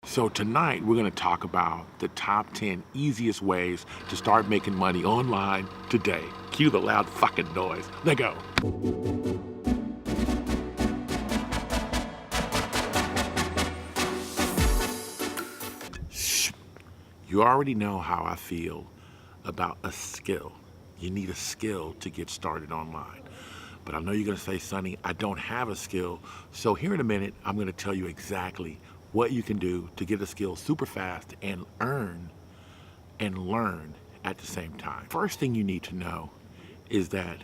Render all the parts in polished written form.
So tonight we're going to talk about the top 10 easiest ways to start making money online today. Cue the loud fucking noise. Let go. Shh. You already know how I feel about a skill. You need a skill to get started online. But I know you're going to say, Sonny, I don't have a skill. So here in a minute, I'm going to tell you exactly what you can do to get a skill super fast and earn and learn at the same time. First thing you need to know is that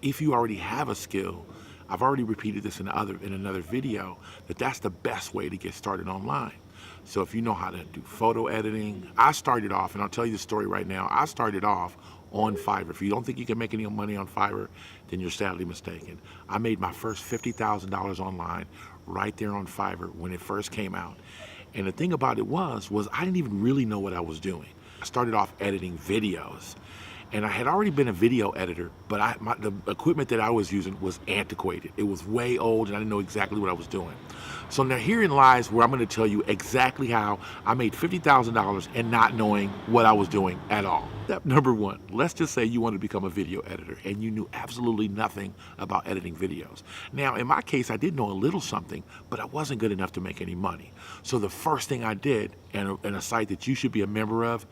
if you already have a skill, I've already repeated this in another video, that's the best way to get started online. So if you know how to do photo editing, I started off, and I'll tell you the story right now, I started off on Fiverr. If you don't think you can make any money on Fiverr, then you're sadly mistaken. I made my first $50,000 online right there on Fiverr when it first came out. And the thing about it was I didn't even really know what I was doing. I started off editing videos. And I had already been a video editor, but the equipment that I was using was antiquated. It was way old, and I didn't know exactly what I was doing. So now herein lies where I'm going to tell you exactly how I made $50,000 and not knowing what I was doing at all. Step number one, let's just say you want to become a video editor and you knew absolutely nothing about editing videos. Now, in my case, I did know a little something, but I wasn't good enough to make any money. So the first thing I did, and a site that you should be a member of,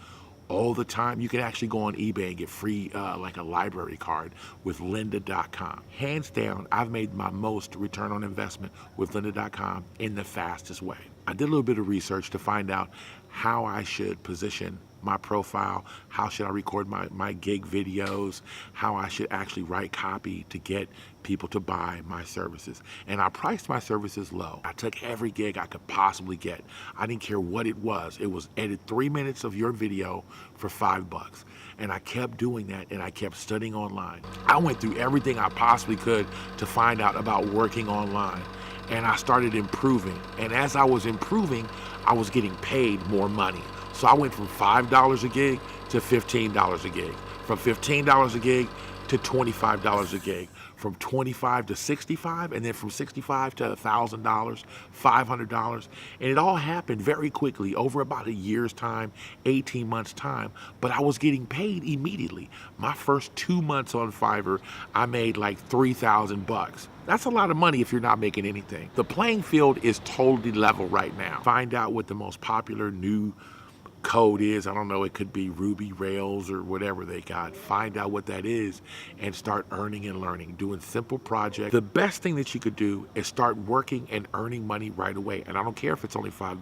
all the time, you can actually go on eBay and get free like a library card with lynda.com. Hands down, I've made my most return on investment with lynda.com in the fastest way. I did a little bit of research to find out how I should position my profile, how should I record my gig videos, how I should actually write copy to get people to buy my services. And I priced my services low. I took every gig I could possibly get. I didn't care what it was. It was edit 3 minutes of your video for $5. And I kept doing that, and I kept studying online. I went through everything I possibly could to find out about working online. And I started improving. And as I was improving, I was getting paid more money. So I went from $5 a gig to $15 a gig, from $15 a gig to $25 a gig, from $25 to $65, and then from $65 to $1,000, $500. And it all happened very quickly over about a year's time, 18 months time, but I was getting paid immediately. My first 2 months on Fiverr, I made like $3,000. That's a lot of money if you're not making anything. The playing field is totally level right now. Find out what the most popular new code is. I don't know, it could be Ruby, Rails, or whatever they got. Find out what that is and start earning and learning, doing simple projects. The best thing that you could do is start working and earning money right away. And I don't care if it's only $5,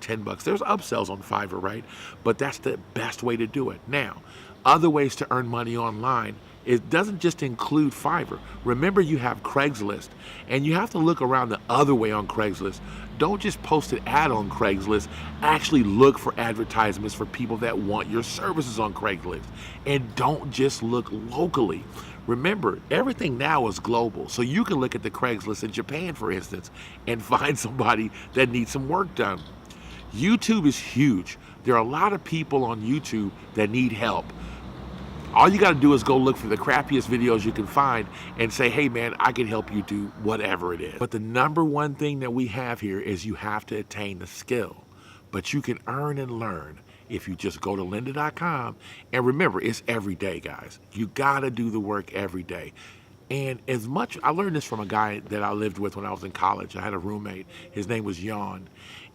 $10. There's upsells on Fiverr, right? But that's the best way to do it. Now, other ways to earn money online, it doesn't just include Fiverr. Remember, you have Craigslist, and you have to look around the other way on Craigslist. Don't just post an ad on Craigslist. Actually look for advertisements for people that want your services on Craigslist. And don't just look locally. Remember, everything now is global. So you can look at the Craigslist in Japan, for instance, and find somebody that needs some work done. YouTube is huge. There are a lot of people on YouTube that need help. All you got to do is go look for the crappiest videos you can find and say, hey man, I can help you do whatever it is. But the number one thing that we have here is you have to attain the skill. But you can earn and learn if you just go to lynda.com. And remember, it's every day, guys. You got to do the work every day. And I learned this from a guy that I lived with when I was in college. I had a roommate. His name was Jan,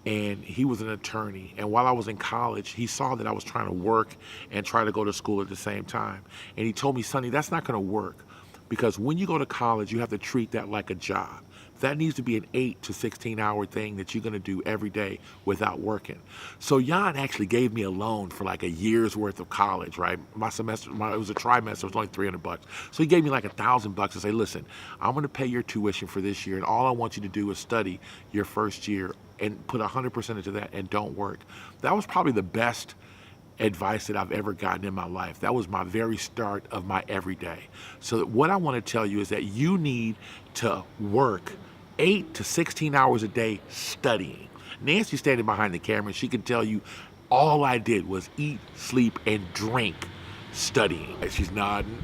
and he was an attorney. And while I was in college, he saw that I was trying to work and try to go to school at the same time. And he told me, Sonny, that's not going to work, because when you go to college, you have to treat that like a job. That needs to be an 8 to 16 hour thing that you're going to do every day without working. So Jan actually gave me a loan for like a year's worth of college, right? My semester, it was a trimester, it was only $300. So he gave me like $1,000 and say, listen, I'm going to pay your tuition for this year, and all I want you to do is study your first year and put 100% into that and don't work. That was probably the best advice that I've ever gotten in my life. That was my very start of my everyday. So what I want to tell you is that you need to work 8 to 16 hours a day studying. Nancy's standing behind the camera, and she can tell you all I did was eat, sleep, and drink studying. She's nodding.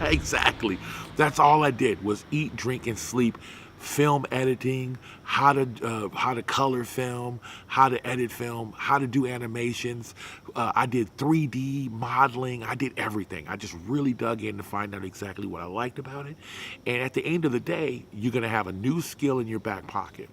Exactly. That's all I did was eat, drink, and sleep film editing, how to color film, how to edit film, how to do animations. I did 3D modeling. I did everything. I just really dug in to find out exactly what I liked about it. And at the end of the day, you're going to have a new skill in your back pocket.